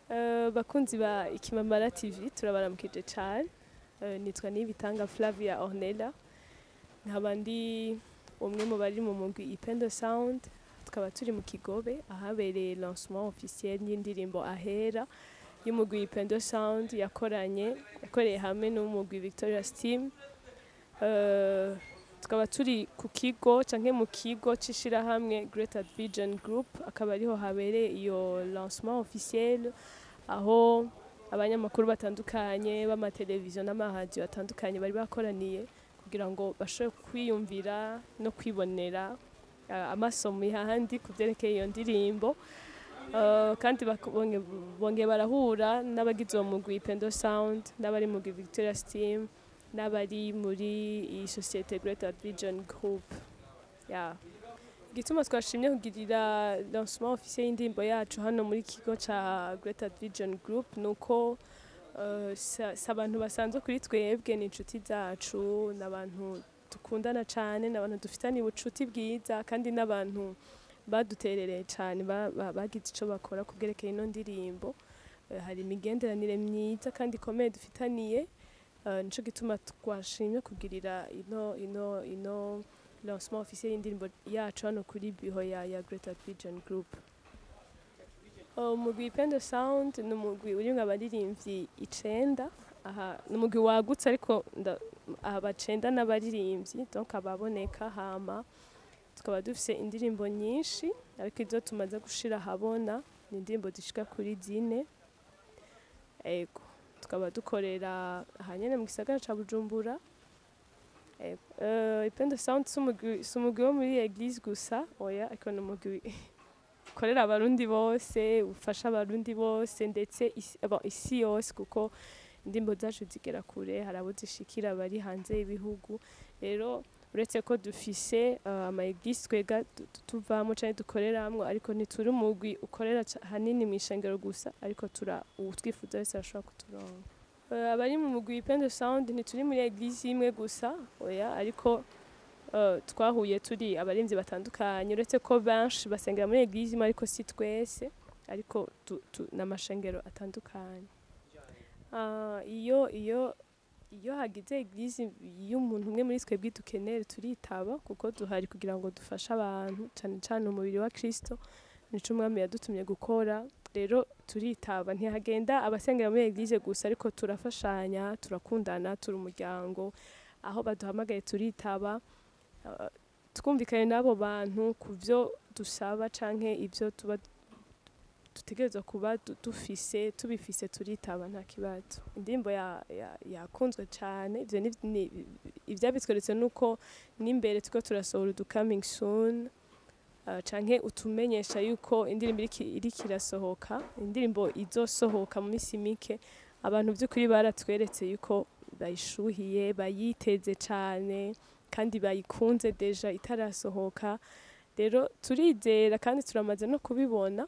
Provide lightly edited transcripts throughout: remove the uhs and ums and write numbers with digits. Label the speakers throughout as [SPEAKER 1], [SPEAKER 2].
[SPEAKER 1] Bakunzi ba Ikimamara TV turabaramukije cyane. Nitwa Nibitanga Flavia Ornella. Nkaba ndi umwe mu bari mu mugwi Ipendo Sound. Tukaba turi mu Kigobe ahabereye lancement officiel y'indirimbo Ahera y'umugwi Ipendo Sound yakoreye hamwe n'umugwi Victoria Steam. Tukaba turi ku kigo canke mu kigo cishira hamwe Greater Vision Group, akaba ariho habereye iyo lancement officiel aho abanyamakuru batandukanye b'amateleviziyo n'amaradio atandukanye bari bakoraniye kugira ngo bashobore kwiyumvira no kwibonera amasomo y'ahandi kuvyerekeye iyo ndirimbo. Kandi bongeye barahura n'abagize uwo mugwi Ipendo Sound n'abari mu Victoria Steam n'abari muri iyi societe Greater Vision Group. Igituma twashimye kugirira lancement officiel y'indirimbo yacu hano muri kigo ca Greater Vision Group nuko abantu basanzwe kuri twebwe n'inshuti zacu, n'abantu dukundana cyane, n'abantu dufitanye ubucuti bwiza, kandi n'abantu baduterereye cyane bagize ico bakora kugerekeye ino ndirimbo. Hari imigenderanire myiza kandi ikomeye dufitaniye, nico gituma twashimye kugirira ino lancement officiel y'indirimbo yacu hano kuri bureau ya Greater Vision Group. Umugwi Ipendo Sound ni umugwi urimwo abaririmbyi 9. Ni umugwi wagutse ariko abacenda n'abaririmbyi donc ababoneka. Hama tukaba dufise indirimbo nyinshi ariko izo tumaze gushira habona ni indirimbo zishika kuri 4. Ego tukaba dukorera ahanyene mu gisagara ca Bujumbura. Ipendo Sound sumugwi wo muri eglise gusa, oya, ariko ni umugwi ukorera abarundi bose, ufasha abarundi bose ndetse isi yose, kuko indirimbo zacu zigera kure, hari abo zishikira bari hanze y'ibihugu. Rero uretse ko dufise ama eglise twega tuvamo canke dukoreramwo, ariko ntituri umugwi ukorera hanini mw'ishengero gusa, ariko twifuza wese arashobora kuturonka. Abari mu mugwi Ipendo Sound ntituri muri eglise imwe gusa, oya, ariko twahuye turi abarimvyi batandukanye, uretse ko benshi basengera muri eglise imwe ariko si twese, ariko n'amashengero atandukanye. Iyo hagize eglise y'umuntu umwe muri twebwe dukenere turitaba, kuko duhari kugira ngo dufashe abantu cane cane umubiri wa Kristo, nico Umwami yadutumye gukora. Rero turitaba, ntihagenda abasengera muri eglise gusa, ariko turafashanya, turakundana, turi umuryango. Aho baduhamagaye turitaba, twumvikanye n'abo bantu ku vyo dusaba canke ivyo tuba dutegerezwa kuba tubifise turitaba nta kibazo. Indirimbo yakunzwe cane, ivyo ivyabitweretse nuko n'imbere turiko turasohora coming soon, canke utumenyesha yuko indirimbo iriko irasohoka, indirimbo izosohoka mu misi mike. Abantu vy'ukuri baratweretse yuko bayishuhiye, bayiteze cane, kandi bayikunze deja itarasohoka. Rero turizera kandi turamaze no kubibona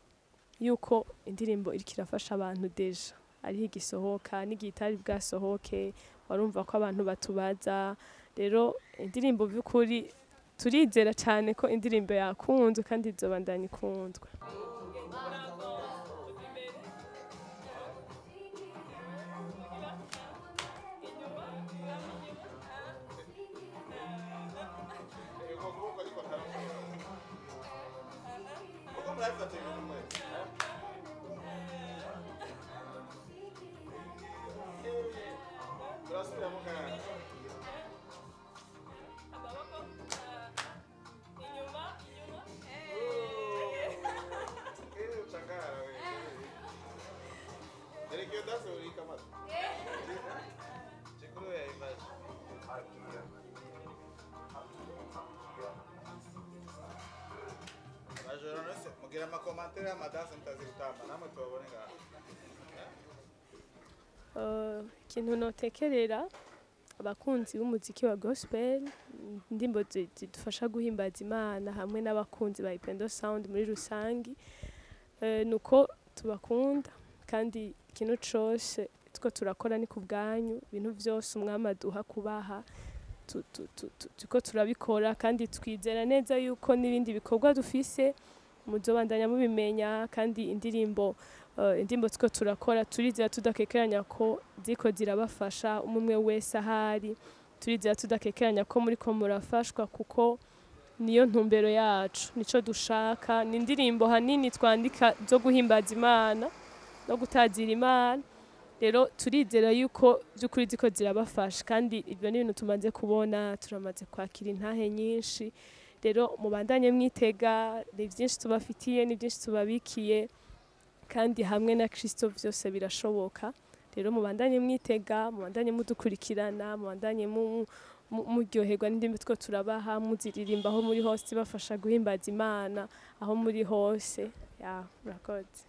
[SPEAKER 1] yuko indirimbo iriko irafasha abantu deja ariho igisohoka, n'igihe itari bwasohoke warumva ko abantu batubaza. Rero indirimbo vy'ukuri turizera cyane ko indirimbo yakunzwe kandi izobandanya ikunzwe.
[SPEAKER 2] Mugira amakomantere y'amadanse mutazirutama namwe tubaboneka.
[SPEAKER 1] Ikintu notekerera abakunzi b'umuziki wa gospel, indirimbo zidufasha guhimbaza Imana hamwe n'abakunzi ba Ipendo Sound muri rusangi, nuko tubakunda kandi ikintu cose tuko turakora ni kubwanyu. Ibintu vyose Umwami aduha kubaha turiko turabikora, kandi twizera neza yuko n'ibindi bikorwa dufise muzobandanya mubimenya kandi indirimbo two turakora turizera tudakekeranya ko ziko zirabafasha umwe wese ahari, turizera tudakekeranya ko muriko murafashwa kuko niyo ntumbero yacu, nico dushaka. Ni indirimbo hanini twandika zo guhimbaza Imana no gutazira Imana, rero turizera yuko by'ukuri ziko zirabafasha kandi ibyo ni ibintu tumaze kubona, turamaze kwakira intahe nyinshi. Rero mubandanye mwitega, ni byinshi tubafitiye, ni byinshi tubabikiye kandi hamwe na Kristo byose birashoboka. Rero mubandanye mwitega, mubandanye mudukurikirana, mubandanye muryoherwa n'indimi two turabaha, muziririmba aho muri hose bafasha guhimbaza Imana aho muri hose. Murakoze.